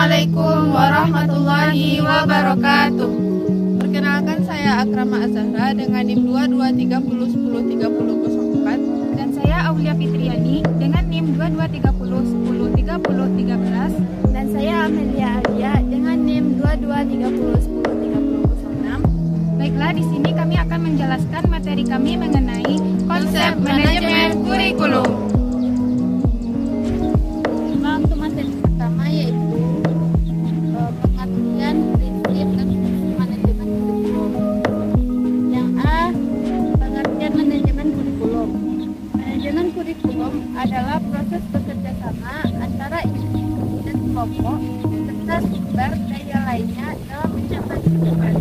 Assalamualaikum warahmatullahi wabarakatuh. Perkenalkan, saya Akrama Azahra dengan NIM 2230103004. Dan saya Aulia Fitriani dengan NIM 2230103013. Dan saya Amelia Alia dengan NIM 2230103006. Baiklah, di sini kami akan menjelaskan materi kami mengenai Konsep manajemen kurikulum. Untuk materi pertama yaitu pengertian prinsip dan fungsi manajemen kurikulum. Yang A, pengertian manajemen kurikulum. Manajemen kurikulum adalah proses bekerja sama antara individu dan kelompok serta sumber daya lainnya dalam mencapai tujuan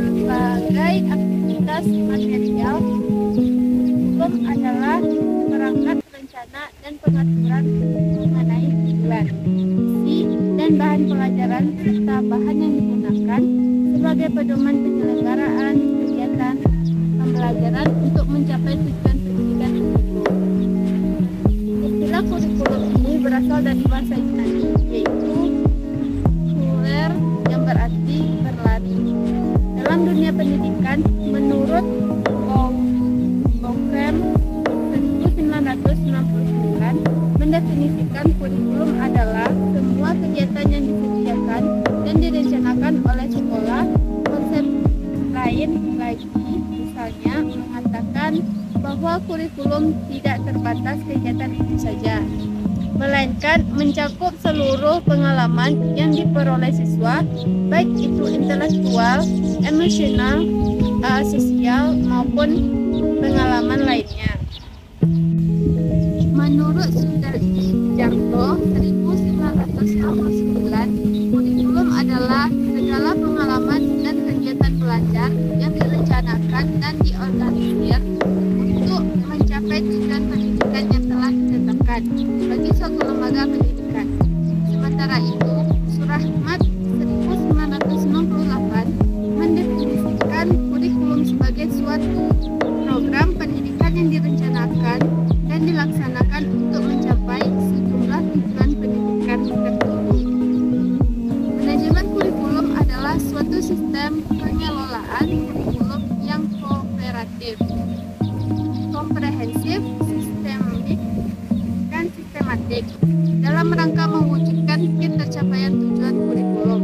sebagai aktivitas material. Kurikulum adalah perangkat rencana dan pengaturan mengenai tujuan, isi, dan bahan pelajaran serta bahan yang digunakan sebagai pedoman penyelenggaraan kegiatan pembelajaran untuk mencapai tujuan pendidikan tersebut. Istilah kurikulum ini berasal dari bahasa Yunani, yaitu kuler, yang berarti berlari. Dalam dunia pendidikan, menurut Bauckham 1999 mendefinisikan kurikulum adalah semua kegiatan yang disediakan dan direncanakan oleh sekolah. Konsep lain lagi misalnya mengatakan bahwa kurikulum tidak terbatas kegiatan itu saja, melainkan mencakup seluruh pengalaman yang diperoleh siswa, baik itu intelektual, emosional, sosial maupun pengalaman lainnya. Menurut Sudarjanto 1969, kurikulum adalah segala pengalaman dan kegiatan belajar yang direncanakan dan diorganisir untuk mencapai tujuan pendidikan yang telah ditetapkan bagi suatu lembaga pendidikan. Sementara itu, Surahmat 1968 mendefinisikan kurikulum sebagai suatu program pendidikan yang direncanakan dan dilaksanakan untuk mencapai sejumlah tujuan pendidikan tertentu. Manajemen kurikulum adalah suatu sistem pengelolaan kurikulum yang kooperatif, komprehensif, sistemik, dan sistematik dalam rangka mewujudkan tercapaian tujuan kurikulum.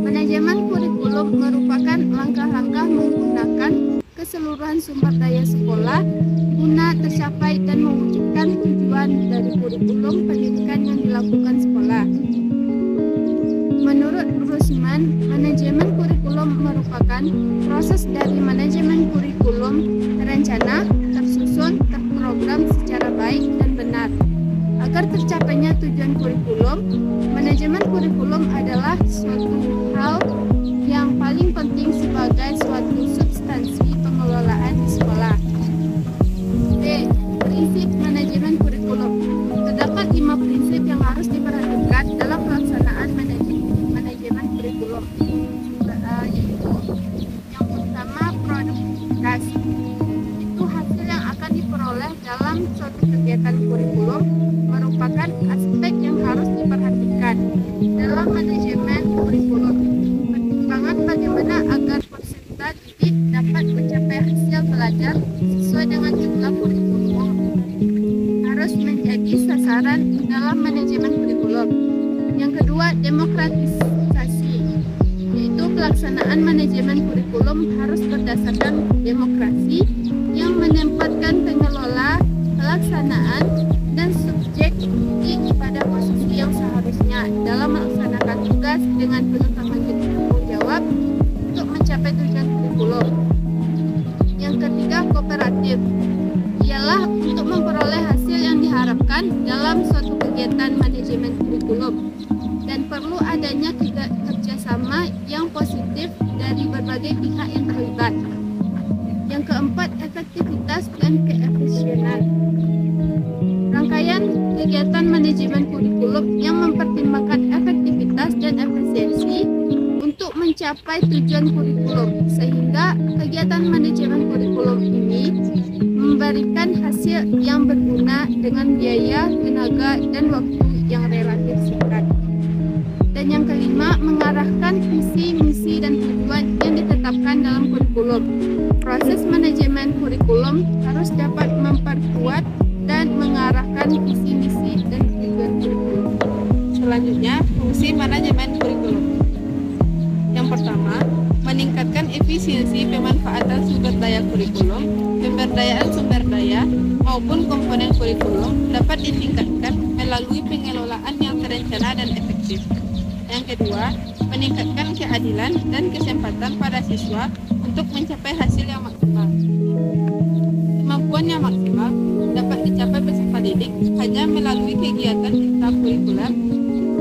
Manajemen kurikulum merupakan langkah-langkah menggunakan keseluruhan sumber daya sekolah guna tercapai dan mewujudkan tujuan dari kurikulum pendidikan yang dilakukan sekolah. Menurut Brusman, manajemen kurikulum merupakan proses dari manajemen kurikulum terencana, tersusun, terprogram secara baik dan benar. Agar tercapainya tujuan kurikulum, manajemen kurikulum adalah suatu hal yang paling penting sebagai suatu substansi pengelolaan di sekolah. B. Prinsip manajemen kurikulum. Terdapat 5 prinsip yang harus diperhatikan dalam pelaksanaan manajemen kurikulum, yaitu yang pertama, produktivitas. Itu hasil yang akan diperoleh dalam suatu kegiatan kurikulum merupakan aspek yang harus diperhatikan dalam manajemen kurikulum. Pertimbangan bagaimana agar peserta didik dapat mencapai hasil belajar sesuai dengan jumlah kurikulum harus menjadi sasaran dalam manajemen kurikulum. Yang kedua, demokratisasi, yaitu pelaksanaan manajemen kurikulum harus berdasarkan demokrasi yang menempatkan pengelola, pelaksanaan, dan subjek didik pada posisi yang seharusnya dalam melaksanakan tugas dengan penuh tanggung jawab untuk mencapai tujuan kurikulum. Yang ketiga, kooperatif, ialah untuk memperoleh hasil yang diharapkan dalam suatu kegiatan manajemen kurikulum dan perlu adanya kerjasama yang positif dari berbagai pihak yang terlibat. Yang keempat, efektivitas dan keefisienan. Rangkaian kegiatan manajemen kurikulum yang mempertimbangkan efektivitas dan efisiensi untuk mencapai tujuan kurikulum, sehingga kegiatan manajemen kurikulum ini memberikan hasil yang berguna dengan biaya, tenaga, dan waktu yang relevan. kurikulum. Proses manajemen kurikulum harus dapat memperkuat dan mengarahkan visi misi dan tujuan kurikulum. Selanjutnya, fungsi manajemen kurikulum. Yang pertama, meningkatkan efisiensi pemanfaatan sumber daya kurikulum. Pemberdayaan sumber daya maupun komponen kurikulum dapat ditingkatkan melalui pengelolaan yang terencana dan efektif. Yang kedua, meningkatkan keadilan dan kesempatan pada siswa untuk mencapai hasil yang maksimal. Kemampuan yang maksimal dapat dicapai peserta didik hanya melalui kegiatan ekstrakurikuler,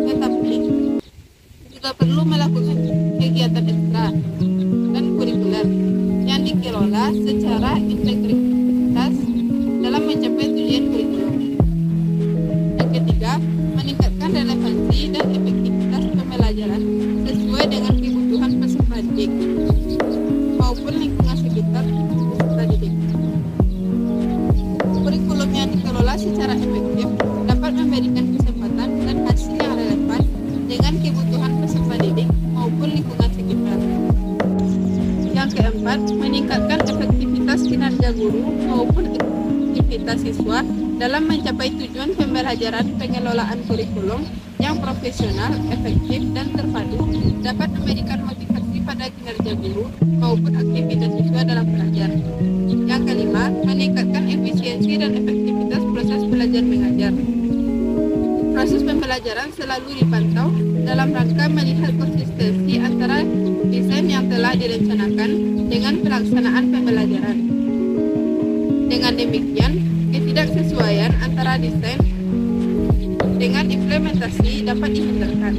tetapi juga perlu melakukan kegiatan ekstra dan kurikuler yang dikelola secara integritas dalam mencapai tujuan kurikulum. Yang ketiga, meningkatkan relevansi dan efektivitas pembelajaran sesuai dengan kebutuhan peserta didik maupun lingkungan sekitar peserta didik. Kurikulum yang dikelola secara efektif dapat memberikan kesempatan dan hasil yang relevan dengan kebutuhan peserta didik maupun lingkungan sekitar. Yang keempat, meningkatkan efektivitas kinerja guru maupun aktivitas siswa dalam mencapai tujuan pembelajaran. Pengelolaan kurikulum yang profesional, efektif, dan terpadu dapat memberikan motivasi pada kinerja guru maupun aktivitas siswa dalam belajar. Yang kelima, meningkatkan efisiensi dan efektivitas proses belajar mengajar. Proses pembelajaran selalu dipantau dalam rangka melihat konsistensi antara desain yang telah direncanakan dengan pelaksanaan pembelajaran. Dengan demikian, ketidaksesuaian antara desain dengan implementasi dapat dihindarkan.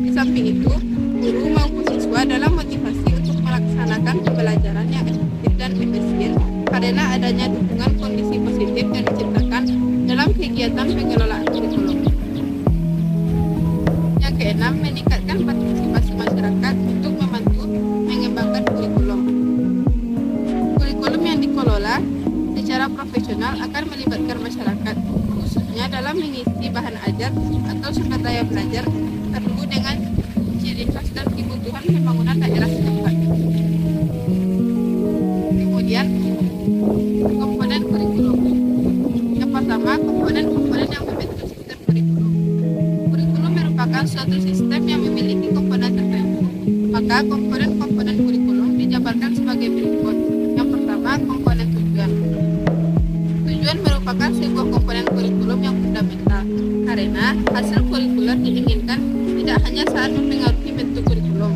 Di samping itu, guru maupun siswa dalam motivasi untuk melaksanakan pembelajaran yang efektif dan efisien karena adanya dukungan kondisi positif yang diciptakan dalam kegiatan pengelolaan kurikulum. Yang keenam, meningkatkan partisipasi masyarakat untuk membantu mengembangkan kurikulum. Kurikulum yang dikelola secara profesional akan melibatkan masyarakat, khususnya dalam mengisi bahan ajar atau sumber daya belajar perlu dengan ciri khas dan kebutuhan pembangunan daerah setempat. Kemudian, komponen kurikulum. Yang pertama, komponen yang membentuk sistem kurikulum. Kurikulum merupakan suatu sistem yang memiliki komponen tertentu. Maka komponen kurikulum dijabarkan sebagai berikut. Yang pertama, komponen tujuan. Tujuan merupakan sebuah komponen kurikulum yang fundamental, karena hasil kurikuler diinginkan tidak hanya saat mempengaruhi bentuk kurikulum,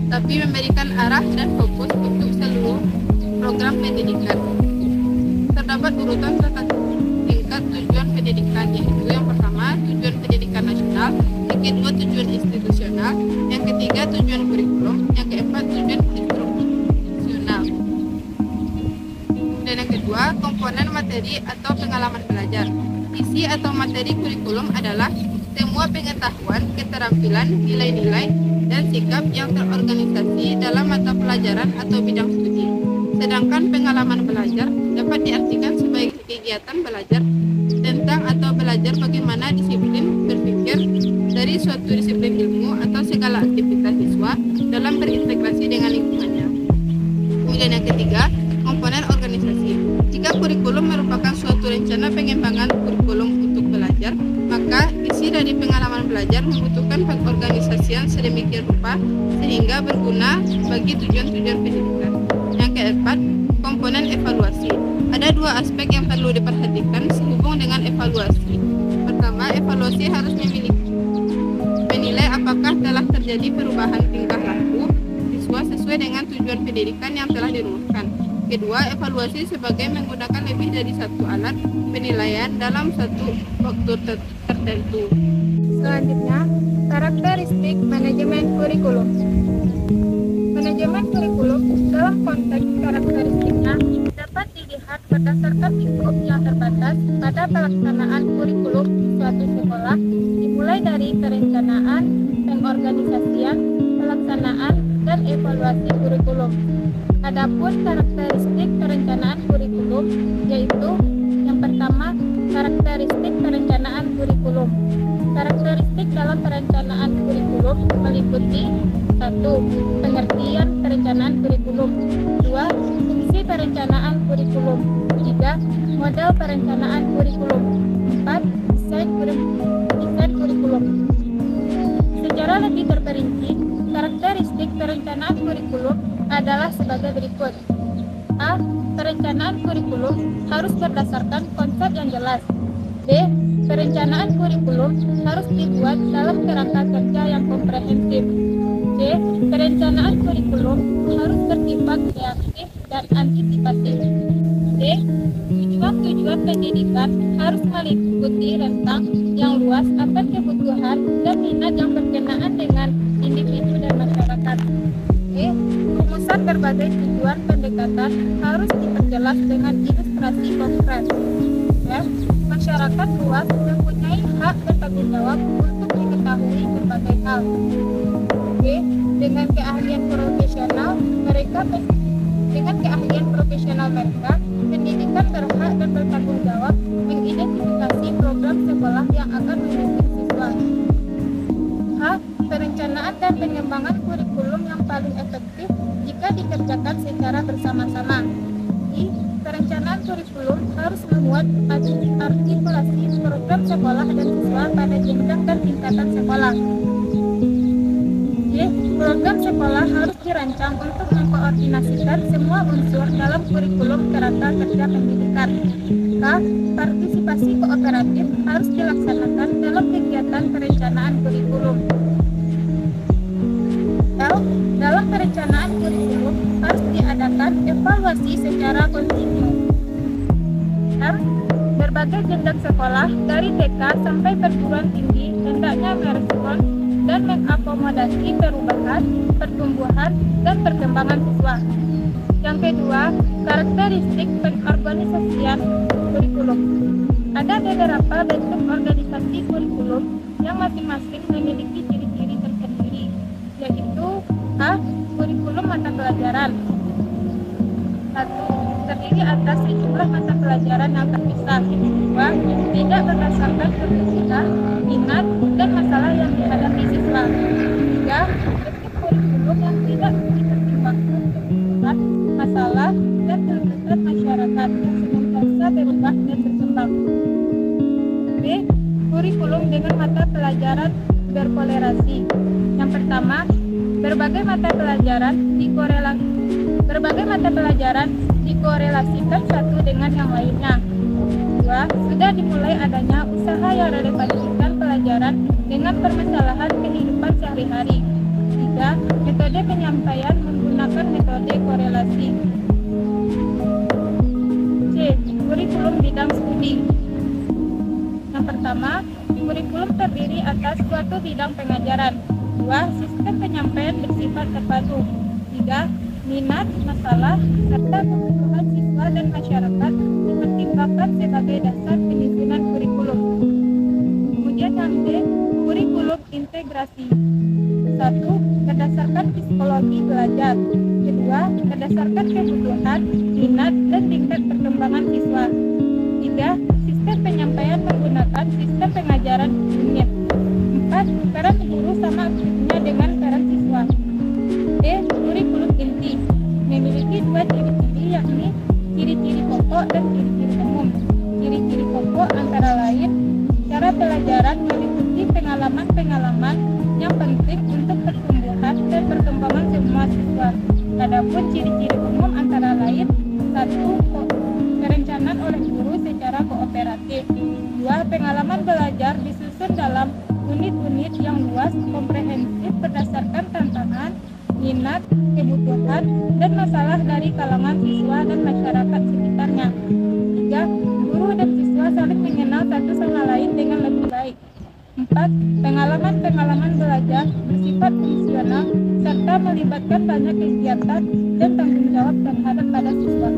tapi memberikan arah dan fokus untuk seluruh program pendidikan. Terdapat urutan tata tingkat tujuan pendidikan, yaitu yang pertama tujuan pendidikan nasional, yang kedua tujuan institusional, yang ketiga tujuan kurikulum, yang keempat tujuan instruksional. Dan yang kedua, komponen materi atau pengalaman belajar. Isi atau materi kurikulum adalah semua pengetahuan, keterampilan, nilai-nilai, dan sikap yang terorganisasi dalam mata pelajaran atau bidang studi. Sedangkan pengalaman belajar dapat diartikan sebagai kegiatan belajar tentang atau belajar bagaimana disiplin berpikir dari suatu disiplin ilmu atau segala aktivitas siswa dalam berintegrasi dengan lingkungannya. Kemudian yang ketiga, komponen organisasi. Jika kurikulum merupakan suatu rencana pengembangan kurikulum untuk belajar, maka isi dari pengalaman belajar membutuhkan pengorganisasian sedemikian rupa sehingga berguna bagi tujuan-tujuan pendidikan. Yang keempat, komponen evaluasi. Ada dua aspek yang perlu diperhatikan sehubung dengan evaluasi. Pertama, evaluasi harus menilai apakah telah terjadi perubahan tingkah laku siswa sesuai dengan tujuan pendidikan yang telah dirumuskan. Kedua, evaluasi sebagai menggunakan lebih dari satu alat penilaian dalam satu waktu tertentu. Selanjutnya, karakteristik manajemen kurikulum. Manajemen kurikulum dalam konteks karakteristiknya dapat dilihat berdasarkan lingkup yang terbatas pada pelaksanaan kurikulum di suatu sekolah, dimulai dari perencanaan, pengorganisasian, pelaksanaan, dan evaluasi kurikulum. Adapun karakteristik perencanaan kurikulum yaitu yang pertama, karakteristik perencanaan kurikulum. Karakteristik dalam perencanaan kurikulum meliputi 1. Pengertian perencanaan kurikulum. 2. Fungsi perencanaan kurikulum. 3. Model perencanaan kurikulum. 4. Desain kurikulum. Secara lebih terperinci, karakteristik perencanaan kurikulum adalah sebagai berikut. A. Perencanaan kurikulum harus berdasarkan konsep yang jelas. B. Perencanaan kurikulum harus dibuat dalam kerangka kerja yang komprehensif. C. Perencanaan kurikulum harus bersifat reaktif dan antisipatif. D. Tujuan-tujuan pendidikan harus meliputi rentang yang luas akan kebutuhan dan minat yang berkenaan dengan individu dan masyarakat. E. Rumusan berbagai tujuan pendekatan harus diperjelas dengan ilustrasi konkret. F. Masyarakat luas mempunyai hak dan tanggung jawab untuk mengetahui berbagai hal. G. Dengan keahlian profesional mereka, pendidikan berhak dan bertanggung jawab mengidentifikasi program sekolah yang akan mendukung siswa. H. Perencanaan dan pengembangan kurikulum yang paling efektif jika dikerjakan secara bersama-sama. I. Perencanaan kurikulum harus memuat artikulasi program sekolah dan siswa pada jenjang dan tingkatan sekolah. J. Program sekolah harus dirancang untuk mengkoordinasikan semua unsur dalam kurikulum kerangka kerja pendidikan. K. Partisipasi kooperatif harus dilaksanakan dalam kegiatan perencanaan kurikulum. L. Dalam perencanaan kurikulum harus diadakan evaluasi secara kontinu. R. Berbagai jenjang sekolah dari TK sampai perguruan tinggi hendaknya merespon dan mengakomodasi perubahan, pertumbuhan, dan perkembangan siswa. Yang kedua, karakteristik pengorganisasian kurikulum. Ada beberapa bentuk organisasi kurikulum yang masing-masing memiliki ciri-ciri tersendiri, yaitu A. Kurikulum mata pelajaran. 1. Terdiri atas sejumlah mata pelajaran yang terpisah. 2. Tidak berdasarkan kebutuhan, minat, dan masalah yang dihadapi siswa. 3. Bentuk kurikulum yang tidak dipertimbangkan kebutuhan, masalah, dan tuntutan masyarakat yang senantiasa berubah dan berkembang. B. Kurikulum dengan mata pelajaran berkolerasi. Yang pertama, berbagai mata pelajaran dikorelasikan satu dengan yang lainnya. 2. Sudah dimulai adanya usaha yang relevansikan pelajaran dengan permasalahan kehidupan sehari-hari. 3. Metode penyampaian menggunakan metode korelasi. C. Kurikulum bidang studi. Yang pertama, kurikulum terdiri atas suatu bidang pengajaran. 2. Sistem penyampaian bersifat terpadu. 3. Minat, masalah, serta kebutuhan siswa dan masyarakat dipertimbangkan sebagai dasar penyusunan kurikulum. Kemudian yang D, kurikulum integrasi. 1. Berdasarkan psikologi belajar. 2. Berdasarkan kebutuhan, minat, dan tingkat perkembangan siswa. 3. Sistem penyampaian menggunakan sistem pengajaran unit. 4. Peran guru sama aktifnya dengan peran siswa. E. Kurikulum inti. Memiliki dua ciri-ciri, yakni ciri-ciri pokok dan ciri-ciri umum. Ciri-ciri pokok antara lain cara pelajaran meliputi pengalaman-pengalaman yang penting untuk pertumbuhan dan perkembangan semua siswa. Adapun ciri-ciri umum antara lain 1. Perencanaan oleh guru secara kooperatif. 2. Pengalaman belajar disusun dalam unit-unit yang luas, komprehensif berdasarkan tantangan, minat, kebutuhan, dan masalah dari kalangan siswa dan masyarakat sekitarnya. 3. Guru dan siswa saling mengenal satu sama lain dengan lebih baik. 4. Pengalaman-pengalaman belajar bersifat fungsional serta melibatkan banyak kegiatan dan tanggung jawab terhadap pada siswa.